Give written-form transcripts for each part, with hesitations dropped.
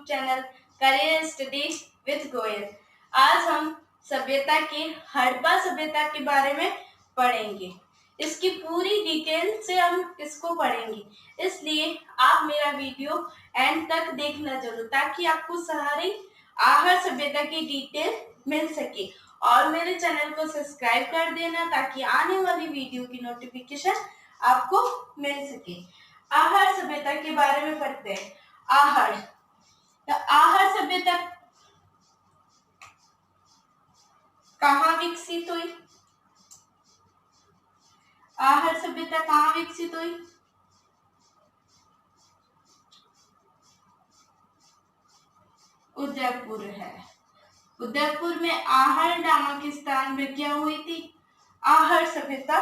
Channel career study with Goyal. आज हम सभ्यता की हड़प्पा सभ्यता के बारे में पढ़ेंगे। इसकी पूरी डिटेल से हम इसको पढ़ेंगे, इसलिए आप मेरा वीडियो एंड तक देखना जरूर, ताकि आपको सारी आहर सभ्यता की डिटेल मिल सके। और मेरे चैनल को सब्सक्राइब कर देना, ताकि आने वाली वीडियो की नोटिफिकेशन आपको मिल सके। आहर सभ्यता के बारे में पढ़ते हैं। आहर सभ्यता कहाँ विकसित हुई? आहर सभ्यता कहाँ विकसित हुई? उदयपुर है। उदयपुर में आहर नामक स्थान में क्या हुई थी? आहर सभ्यता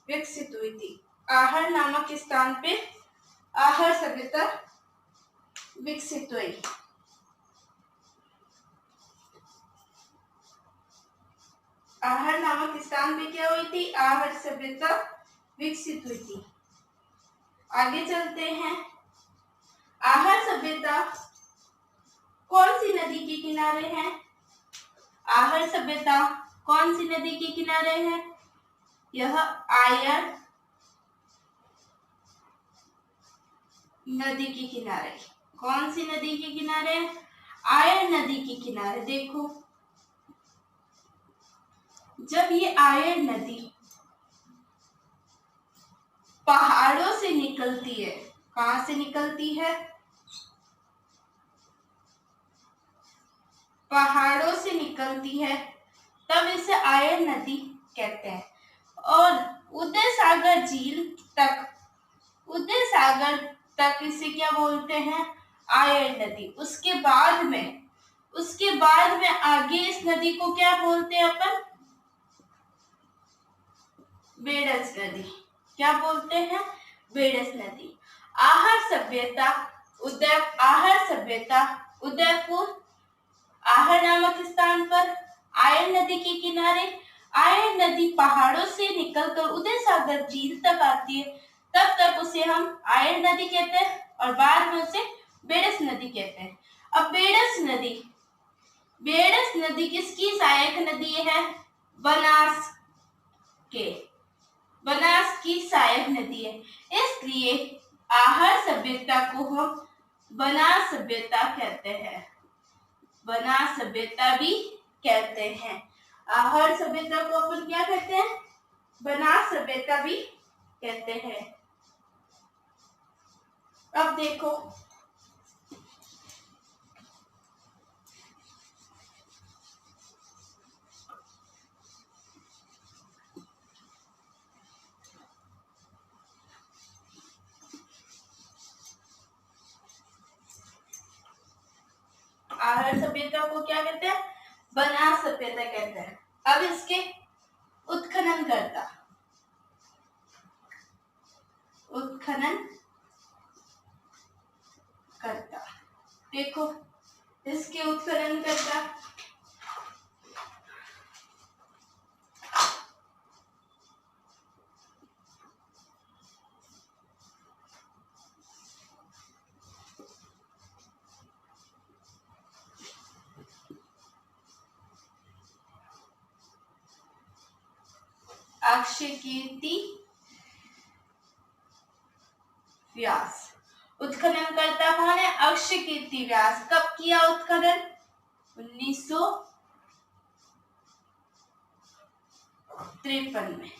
विकसित हुई थी। आहर नामक स्थान पे आहर सभ्यता विकसित हुई। आहर नामक स्थान पे क्या हुई थी? आहर सभ्यता विकसित हुई थी। आगे चलते हैं। आहर सभ्यता कौन सी नदी के किनारे है? आहर सभ्यता कौन सी नदी के किनारे है? यह आयर नदी के किनारे। कौन सी नदी के किनारे? आयर नदी के किनारे। देखो, जब ये आयर नदी पहाड़ों से निकलती है, कहां से निकलती है? पहाड़ों से निकलती है, तब इसे आयर नदी कहते हैं। और उदय सागर तक इसे क्या बोलते हैं? आयर नदी। उसके बाद में आगे इस नदी को क्या बोलते हैं अपन? बेडस नदी। क्या बोलते हैं? बेडस नदी। आहर सभ्यता उदयपुर आहर नामक स्थान पर आयर नदी के किनारे। आयर नदी पहाड़ों से निकलकर उदय सागर झील तक आती है, तब तक उसे हम आयर नदी कहते हैं, और बाद में उसे बेडस नदी कहते हैं। अब बेडस नदी किसकी सहायक नदी है? बनास की सहायक नदी है। इसलिए आहर सभ्यता को हम बनास सभ्यता कहते हैं। बनास सभ्यता भी कहते हैं। आहर सभ्यता को अपन क्या कहते हैं? बनास सभ्यता भी कहते हैं। अब देखो, आहर सभ्यता को क्या कहते हैं? बनास सभ्यता कहते हैं। अब इसके उत्खनन करता देखो, इसके उत्खनन करता अक्षकीर्ति व्यास। उत्खनन करता कौन है? अक्षकीर्ति व्यास। कब किया उत्खनन? 1953 में।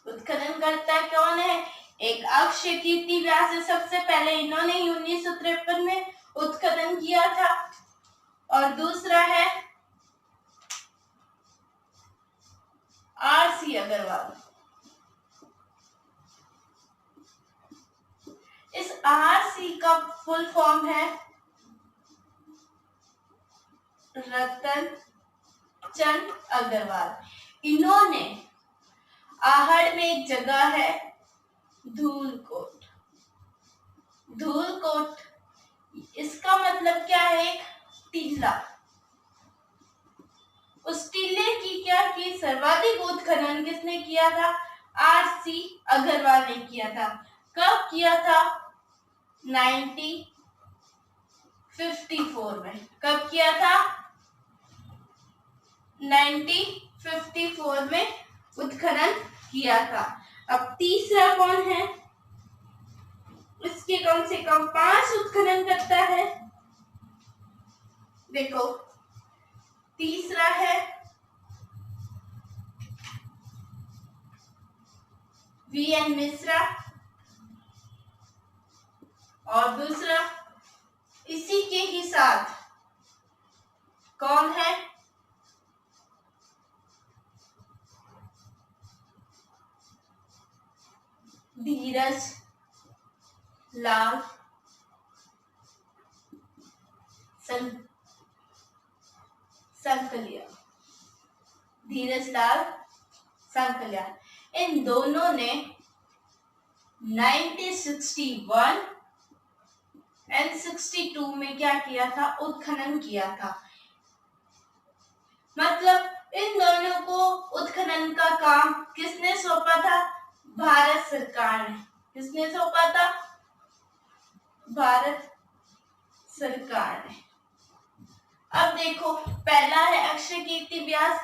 उत्खनन करता कौन है? एक अक्षकीर्ति व्यास है। सबसे पहले इन्होंने 1953 में उत्खनन किया था। और दूसरा है आरसी अग्रवाल। इस आरसी का फुल फॉर्म है रतन चंद अग्रवाल। इन्होंने आहड़ में एक जगह है धूलकोट। इसका मतलब क्या है? एक टीला। उस टीले की क्या की सर्वाधिक उत्खनन किसने किया था? आरसी अग्रवाल ने किया था। कब किया था? 1954 में। कब किया था? 1954 में उत्खनन किया था। अब तीसरा कौन है? इसके कम से कम 5 उत्खनन करता है। देखो, तीसरा है वीएन मिश्रा, और दूसरा इसी के ही साथ कौन है? धीरज लाल संकलिया। धीरज लाल संकलिया, इन दोनों ने 1961 एंड 62 में क्या किया था? उत्खनन किया था। मतलब इन दोनों को उत्खनन का काम किसने सौंपा था? भारत सरकार ने। किसने सौंपा था? भारत सरकार ने। अब देखो, पहला है अक्षय कीर्ति व्यास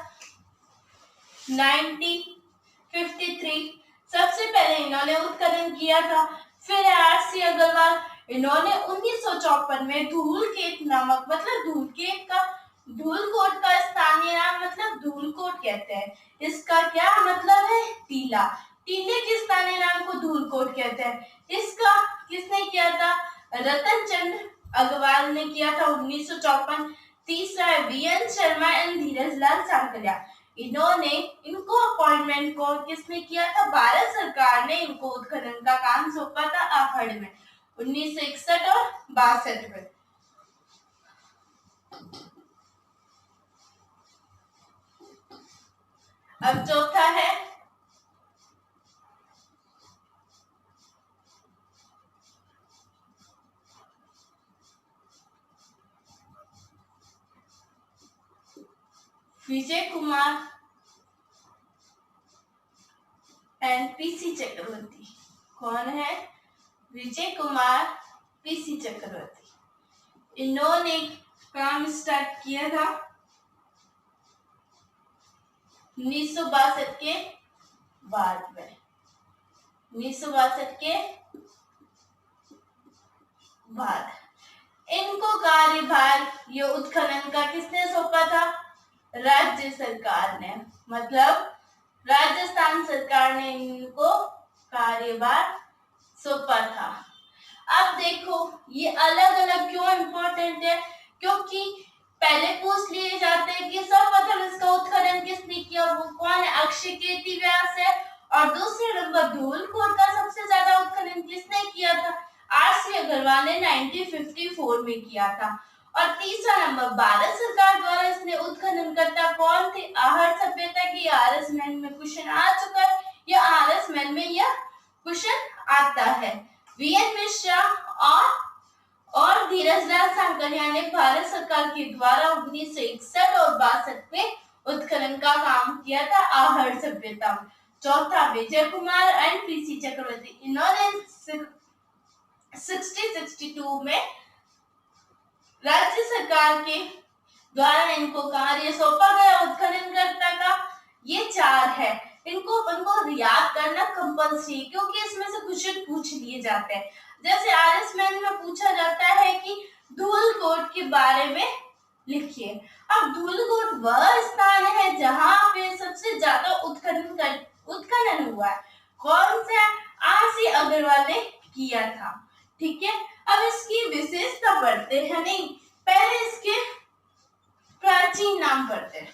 1953, सबसे पहले इन्होंने उत्खनन किया था। फिर आर.सी. अग्रवाल, इन्होंने 1954 में धूलकेत नामक, मतलब धूलकोट का स्थानीय नाम मतलब धूलकोट कहते हैं। इसका क्या मतलब है? टीला। टीले के स्थानीय नाम को धूलकोट कहते हैं। इसका किसने किया था? रतन चंद्र अग्रवाल ने किया था 1954। तीसरा है वीएन शर्मा एंड धीरज लाल सांकलिया, इनको अपॉइंटमेंट को किसने किया था? भारत सरकार ने इनको उत्खनन का काम सौंपा था आहड़ में 1961 और 62 में। अब चौथा है विजय कुमार एंड पीसी चक्रवर्ती। कौन है? विजय कुमार, पीसी चक्रवर्ती। इन्होंने काम स्टार्ट किया था 1962 के बाद में। 1962 के बाद इनको कार्यभार ये उत्खनन का किसने सौंपा था? राज्य सरकार ने, मतलब राजस्थान सरकार ने इनको कार्यभार सौंपा था। अब देखो, ये अलग अलग क्यों इम्पोर्टेंट है? क्योंकि पहले पूछ लिए जाते हैं कि सर्वप्रथम इसका उत्खनन किसने किया, वो कौन है? अक्षय कीर्ति व्यास है। और दूसरे नंबर धूलकोट का सबसे ज्यादा उत्खनन किसने किया था? आर.सी. अग्रवाल ने 1954 में किया था। और तीसरा नंबर भारत सरकार द्वारा इसने उत्खनन करता कौन थे? आहड़ सभ्यता की। आरएस मैन में क्वेश्चन आ चुका है, या आरएस मैन में यह क्वेश्चन आता है। वीएन मिश्रा और धीरज लाल सांकलिया ने भारत सरकार के द्वारा 1961 और 62 में उत्खनन का काम किया था आहड़ सभ्यता में। चौथा विजय कुमार एंड पीसी चक्रवर्ती, इन्होंने 62 में राज्य सरकार के द्वारा इनको कार्य सौंपा गया उत्खननकर्ता का। ये 4 है। इनको याद करना कंपल्सरी, क्योंकि इसमें से क्वेश्चन पूछ लिए जाते हैं। जैसे आरएस मैन में पूछा जाता है कि धूलकोट के बारे में लिखिए। अब धूलकोट वह स्थान है जहां पे सबसे ज्यादा उत्खनन हुआ है। कौन सा? आर.सी. अग्रवाल ने किया था। ठीक है, अब इसकी विशेषता पढ़ते हैं। नहीं, पहले इसके प्राचीन नाम पढ़ते हैं।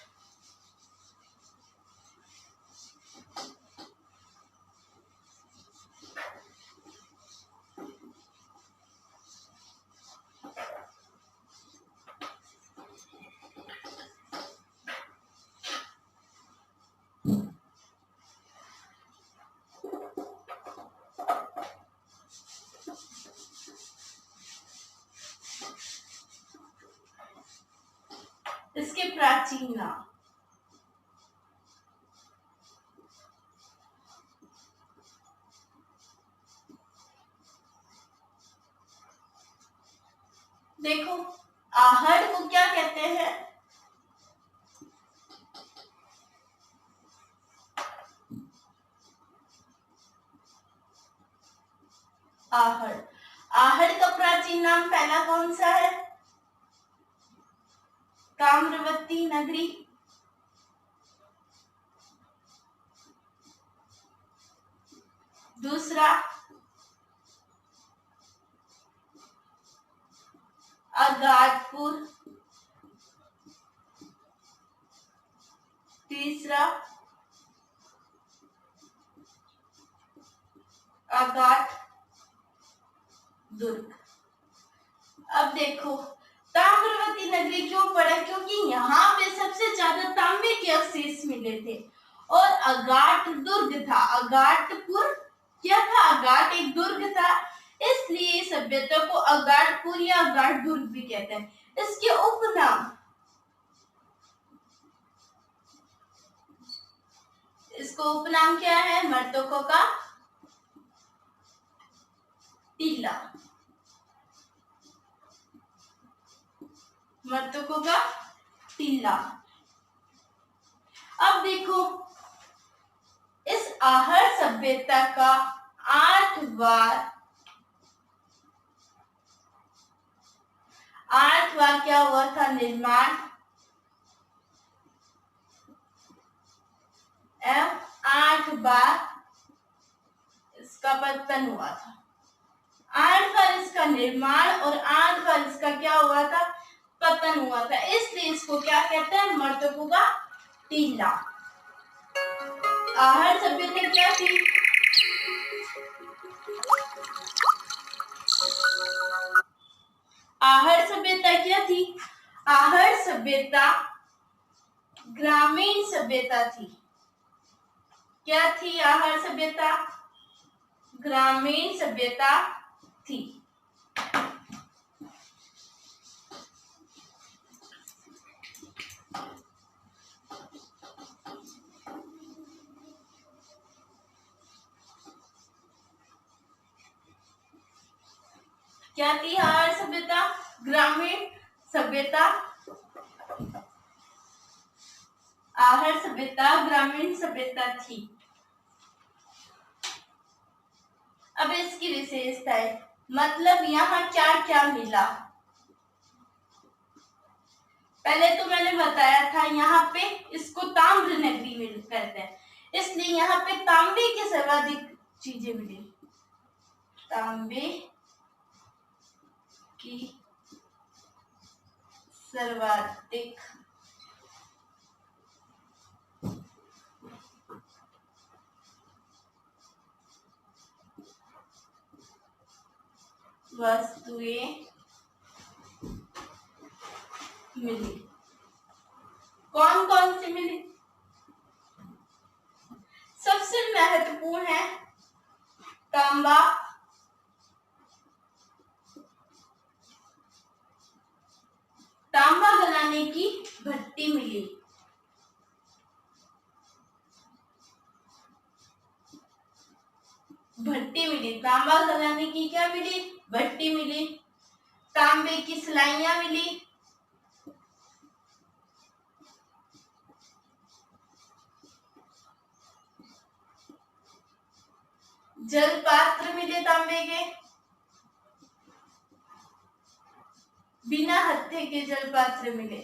इसके प्राचीन नाम देखो, आहड़ को क्या कहते हैं? आहड़। आहड़ का प्राचीन नाम पहला कौन सा है? ताम्रवती नगरी। दूसरा अगाधपुर। तीसरा अगाध दुर्ग। अब देखो, ताम्रवती नगरी क्यों पड़ा? क्योंकि यहाँ पे सबसे ज्यादा तांबे के अवशेष मिले थे। और अगाट दुर्ग था। अगाटपुर क्या था? अगाट एक दुर्ग था, इसलिए सभ्यता को अगाटपुर या अगाट दुर्ग भी कहते हैं। इसके उपनाम, इसको उपनाम क्या है? मर्तकों का टीला। मर्तकों का टीला। अब देखो, इस आहड़ सभ्यता का 8 बार क्या हुआ था? निर्माण एवं 8 बार इसका पतन हुआ था। 8 बार इसका निर्माण और 8 बार इसका क्या हुआ था? पतन हुआ था। इसलिए इसको क्या कहते हैं? मर्तकों का टीला। आहड़ सभ्यता क्या थी? आहड़ सभ्यता क्या थी? आहड़ सभ्यता ग्रामीण सभ्यता थी। क्या थी आहड़ सभ्यता? ग्रामीण सभ्यता थी। क्या थी आहड़ सभ्यता? ग्रामीण सभ्यता। आहड़ सभ्यता ग्रामीण सभ्यता थी। अब इसकी विशेषताएं, मतलब यहाँ क्या क्या मिला? पहले तो मैंने बताया था यहाँ पे इसको ताम्र नगरी में कहते हैं, इसलिए यहाँ पे तांबे की सर्वाधिक चीजें मिली। तांबे की सर्वाधिक वस्तुएं मिली। कौन कौन सी मिली? सबसे महत्वपूर्ण है तांबा, तांबा गलाने की भट्टी मिली। भट्टी मिली। तांबा गलाने की क्या मिली? भट्टी मिली। तांबे की सिलाइयां मिली। जल पात्र मिले तांबे के। बिना हत्थे के जल पात्र मिले।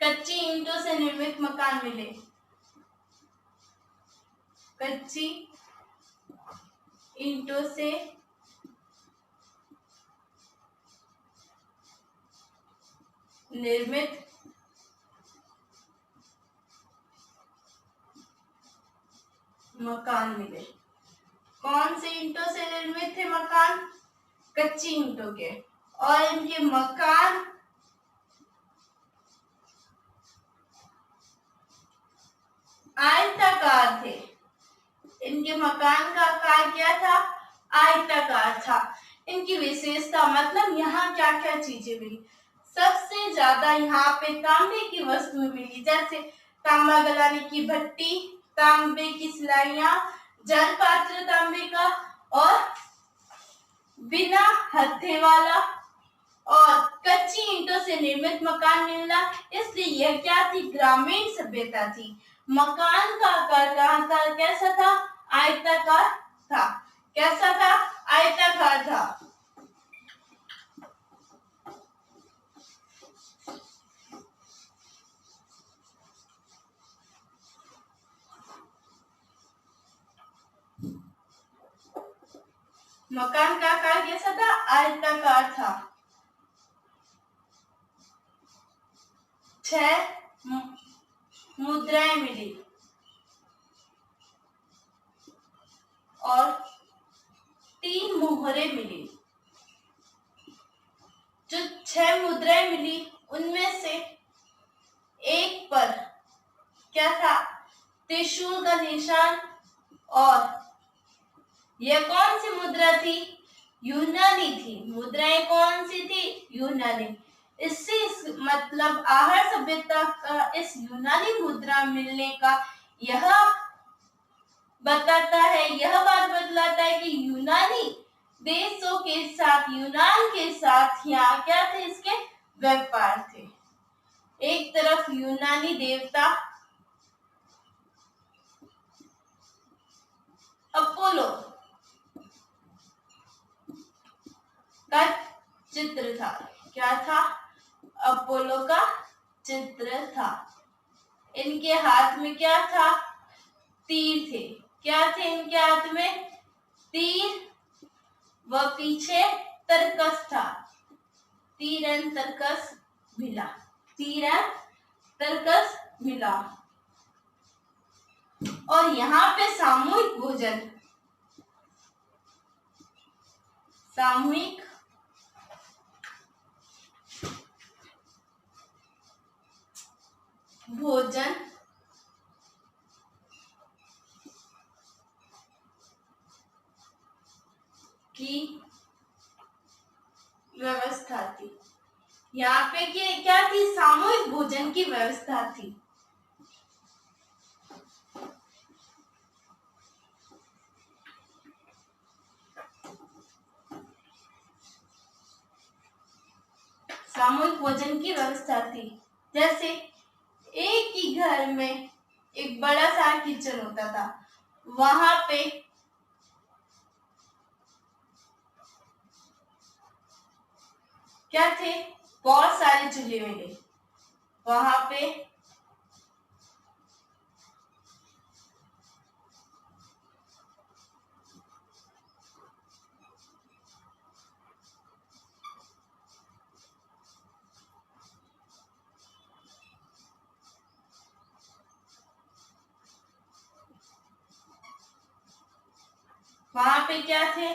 कच्ची ईंटों से निर्मित मकान मिले। कच्ची ईंटों से निर्मित मकान मिले। कौन से ईंटों से निर्मित थे मकान? कच्ची ईंटों के। और इनके मकान आयताकार थे। इनके मकान का आकार क्या था? आयताकार था। इनकी विशेषता, मतलब यहाँ क्या क्या चीजें मिली? सबसे ज्यादा यहाँ पे तांबे की वस्तुएं मिली, जैसे तांबा गलाने की भट्टी, तांबे की सिलाइयां, जल पात्र तांबे का और बिना हत्थे वाला और कच्ची ईंटों से निर्मित मकान मिलना। इसलिए यह क्या थी? ग्रामीण सभ्यता थी। मकान का आकार कहाँ था? कैसा था? आयताकार था। कैसा था? आयताकार था। मकान का आकार कैसा था? आयताकार था। 6 मुद्राएं मिली और 3 मोहरे मिली। जो 6 मुद्राएं मिली उनमें से एक पर क्या था? त्रिशूल का निशान। और यह कौन सी मुद्रा थी? यूनानी थी। मुद्राएं कौन सी थी? यूनानी। इससे मतलब आहार सभ्यता का इस यूनानी मुद्रा मिलने का यह बताता है, यह बात बतलाता है कि यूनानी देशों के साथ, यूनान के साथ यहाँ क्या थे? इसके व्यापार थे। एक तरफ यूनानी देवता अपोलो का चित्र था। क्या था? अपोलो का चित्र था। इनके हाथ में क्या था? तीर थे। क्या थे इनके हाथ में? तीर व पीछे तरकस था। तीर एंड तरकस मिला। तीर एंड तरकस मिला। और यहाँ पे सामूहिक भोजन, सामूहिक भोजन की व्यवस्था थी। यहाँ पे क्या थी? सामूहिक भोजन की व्यवस्था थी। सामूहिक भोजन की व्यवस्था थी। जैसे एक ही घर में एक बड़ा सा किचन होता था। वहां पे क्या थे? बहुत सारे चूल्हे मिले। वहां पे क्या थे?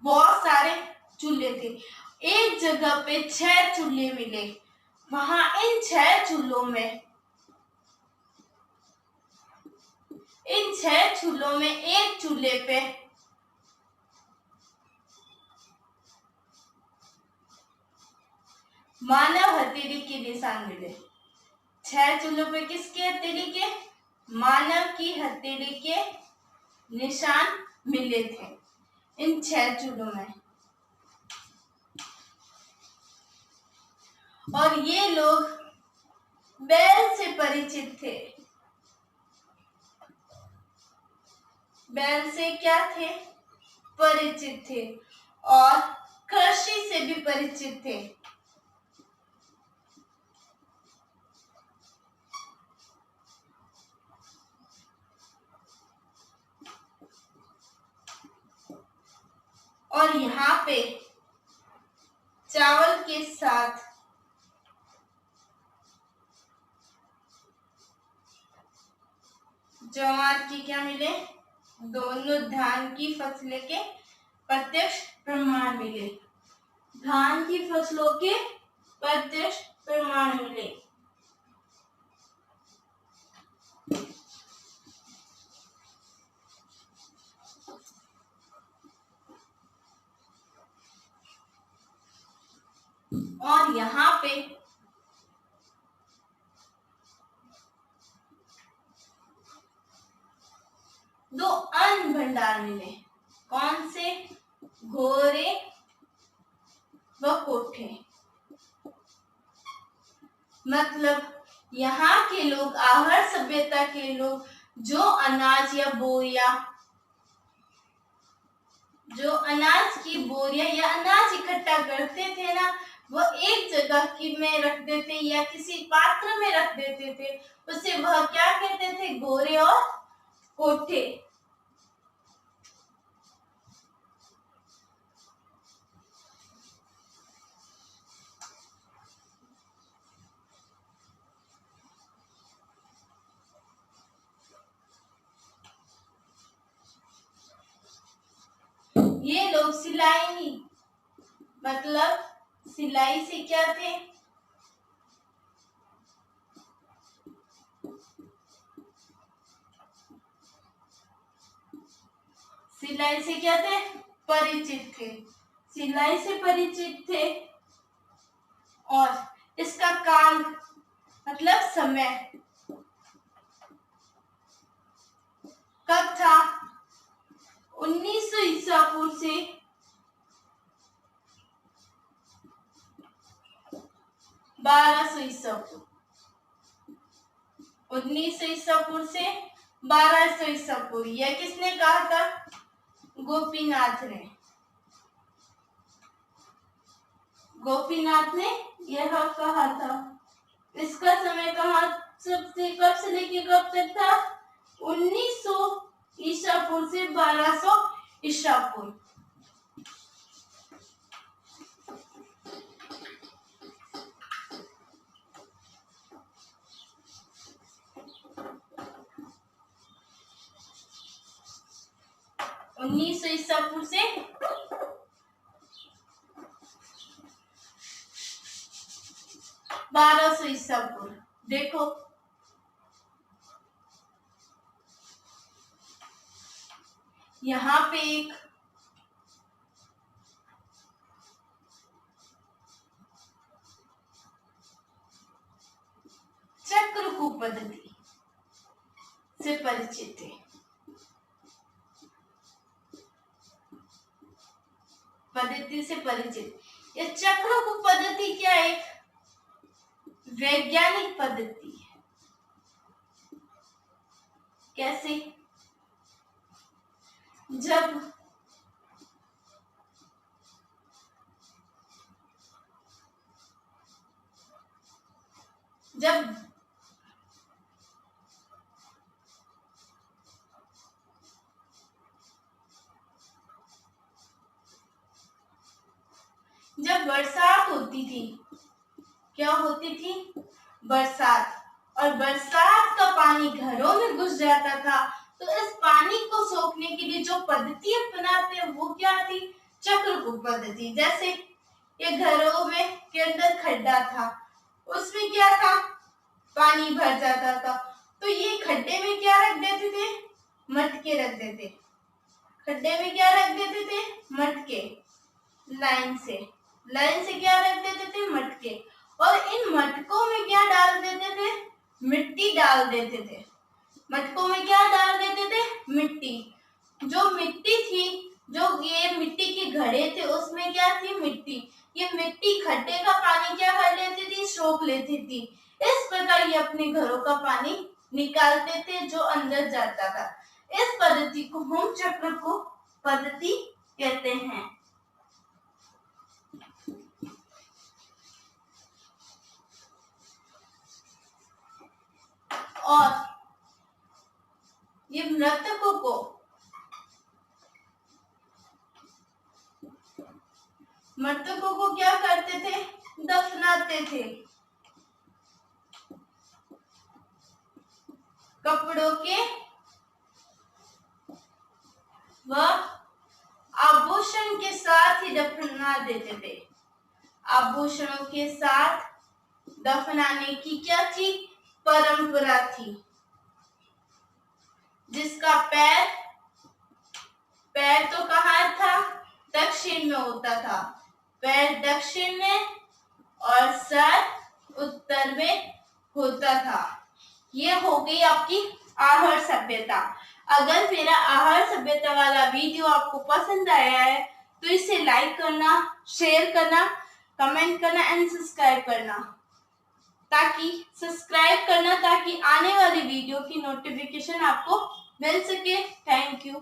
बहुत सारे चूल्हे थे। एक जगह पे 6 चूल्हे मिले। वहां इन 6 चूल्हों में एक चूल्हे पे मानव हथेली के निशान मिले। 6 चूल्हों पे किसके हथेली के? मानव की हथेली के निशान मिले थे इन 6 चूल्हों में। और ये लोग बैल से परिचित थे। बैल से क्या थे? परिचित थे। और कृषि से भी परिचित थे। और यहाँ पे चावल के साथ ज्वार की क्या मिले? दोनों धान की फसलें के प्रत्यक्ष प्रमाण मिले। धान की फसलों के प्रत्यक्ष प्रमाण मिले। और यहाँ पे अन्य। कौन से? घोरे व कोठे। मतलब यहाँ के लोग, आहर सभ्यता के लोग जो अनाज या बोरिया, जो अनाज की बोरिया या अनाज इकट्ठा करते थे ना, वो एक जगह की में रख देते या किसी पात्र में रख देते थे, उसे वह क्या कहते थे? गोरे और कोठे। ये लोग सिलाई, मतलब सिलाई से क्या थे? सिलाई से क्या थे? परिचित थे। सिलाई से परिचित थे। और इसका काल मतलब समय कब था? 1900 ईसा पूर्व से 1200 ईसा पूर्व। 1900 ईसा पूर्व से 1200 ईसा पूर्व। यह किसने कहा था? गोपीनाथ ने। गोपीनाथ ने यह कहा था। इसका समय कब से लेके कब तक था? 1900 ईसा पूर्व से 1200 ईसा पूर्व। उन्नीस सौ ईसा पूर्व से 1200 ईसा पूर्व। देखो यहाँ पे एक चक्रकूप पद्धति से परिचित है। पद्धति से परिचित। यह चक्रकूप पद्धति क्या है? एक वैज्ञानिक पद्धति है। कैसे? जब बरसात होती थी, क्या होती थी? बरसात। और बरसात का पानी घरों में घुस जाता था, तो इस पानी को सोखने के लिए जो पद्धति अपनाते हैं वो क्या थी? चक्रकूप पद्धति। जैसे ये घरों में के अंदर खड्डा था, उसमें क्या था? पानी भर जाता था, तो ये खड्डे में क्या रख देते थे? मटके रख देते। खड्डे में क्या रख देते थे? मटके। लाइन से क्या रख देते थे? मटके। और इन मटकों में क्या डाल देते थे? मिट्टी डाल देते थे। मटकों में क्या डाल देते थे? मिट्टी। जो मिट्टी थी, जो ये मिट्टी के घड़े थे, उसमें क्या थी? मिट्टी। ये मिट्टी खड्डे का पानी क्या कर लेती थी? सोख लेती थी। इस प्रकार ये अपने घरों का पानी निकालते थे जो अंदर जाता था। इस पद्धति को हम चक्रकूप पद्धति कहते हैं। और ये मृतकों को क्या करते थे? दफनाते थे। कपड़ों के व आभूषण के साथ ही दफना देते थे। आभूषणों के साथ दफनाने की क्या थी? परंपरा थी। जिसका पैर तो कहाँ था? दक्षिण में होता था। पैर दक्षिण में और सर उत्तर में होता था। ये हो गई आपकी आहर सभ्यता। अगर मेरा आहार सभ्यता वाला वीडियो आपको पसंद आया है तो इसे लाइक करना, शेयर करना, कमेंट करना एंड सब्सक्राइब करना, ताकि आने वाली वीडियो की नोटिफिकेशन आपको मिल सके। Thank you.